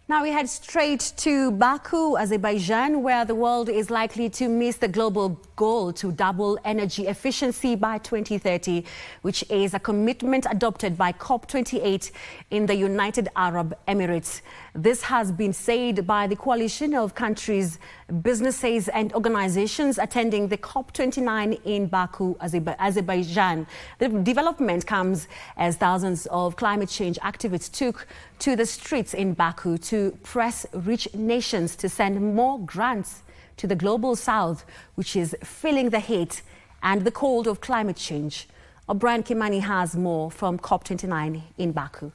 Now we head straight to Baku, Azerbaijan, where the world is likely to miss the global goal to double energy efficiency by 2030, which is a commitment adopted by COP29 in the United Arab Emirates. This has been said by the coalition of countries, businesses and organizations attending the COP29 in Baku, Azerbaijan. The development comes as thousands of climate change activists took to the streets in Baku to press rich nations to send more grants to the global south, which is feeling the heat and the cold of climate change. O'Brien Kimani has more from COP29 in Baku.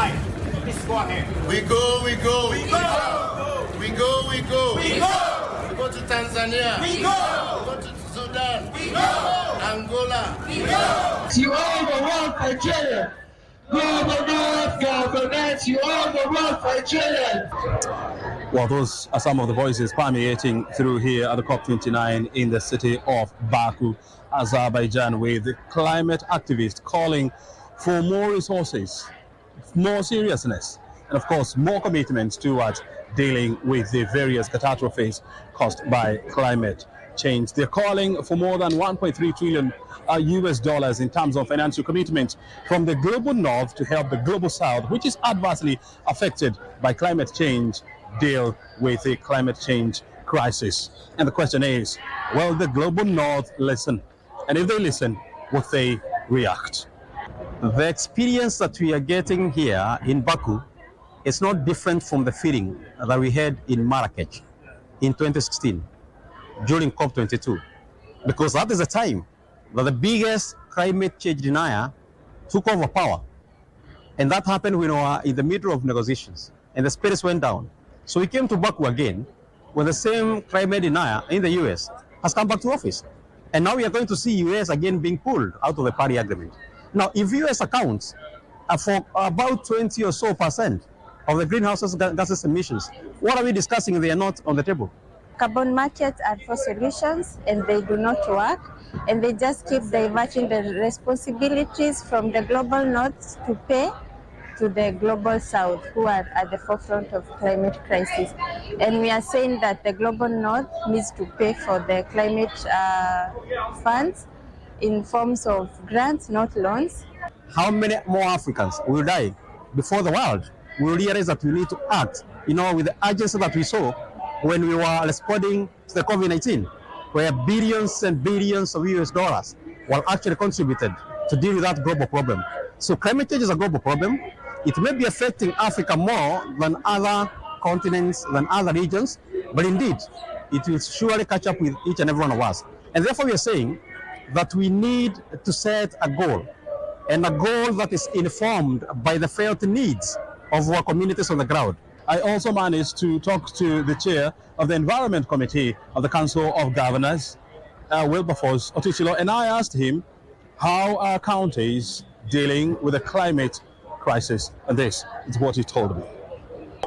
We go, we go, we go. We go, we go. We go. We go to Tanzania. We go to Sudan. We go Angola. We go. You all the world for children. Government, you all the world for children. Well, those are some of the voices permeating through here at the COP29 in the city of Baku, Azerbaijan, with the climate activists calling for more resources, more seriousness, and of course, more commitments towards dealing with the various catastrophes caused by climate change. They're calling for more than 1.3 trillion US dollars in terms of financial commitment from the global north to help the global south, which is adversely affected by climate change, deal with the climate change crisis. And the question is, will the global north listen? And if they listen, will they react? The experience that we are getting here in Baku is not different from the feeling that we had in Marrakech in 2016 during COP22, because that is the time that the biggest climate change denier took over power. And that happened when we were in the middle of negotiations and the spirits went down. So we came to Baku again when the same climate denier in the US has come back to office. And now we are going to see US again being pulled out of the Paris Agreement. Now, if US accounts for about 20 or so % of the greenhouse gases emissions, what are we discussing? They are not on the table. Carbon markets are for solutions and they do not work, and they just keep diverting the responsibilities from the global north to pay to the global south, who are at the forefront of climate crisis. And we are saying that the global north needs to pay for the climate funds in forms of grants, not loans. How many more Africans will die before the world will realize that we need to act, with the urgency that we saw when we were responding to the COVID-19, where billions and billions of US dollars were actually contributed to deal with that global problem. So climate change is a global problem. It may be affecting Africa more than other continents, than other regions, but indeed, it will surely catch up with each and every one of us. And therefore, we are saying that we need to set a goal, and a goal that is informed by the felt needs of our communities on the ground. I also managed to talk to the chair of the Environment Committee of the Council of Governors, Wilberforce Otuchilo, and I asked him how are counties dealing with the climate crisis, and this is what he told me.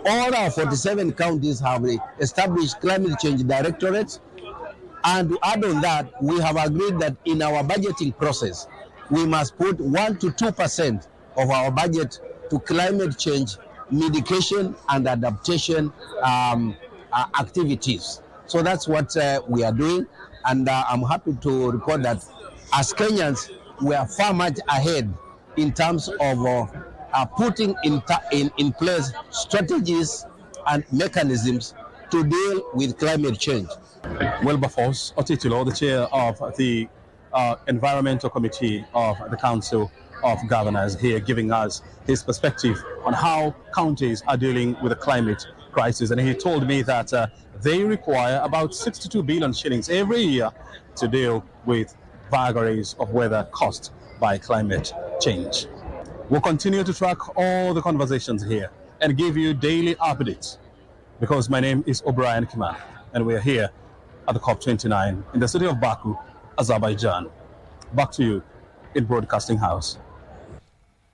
All our 47 counties have established climate change directorates, and to add on that, we have agreed that in our budgeting process, we must put 1 to 2% of our budget to climate change mitigation and adaptation activities. So that's what we are doing, and I'm happy to report that as Kenyans, we are far much ahead in terms of putting in place strategies and mechanisms to deal with climate change. Wilberforce Otuchilo, the chair of the Environmental Committee of the Council of Governors, here giving us his perspective on how counties are dealing with the climate crisis. And he told me that they require about 62 billion shillings every year to deal with vagaries of weather caused by climate change. We'll continue to track all the conversations here and give you daily updates, because my name is O'Brien Kimani, and we're here at the COP29 in the city of Baku, Azerbaijan. Back to you in Broadcasting House.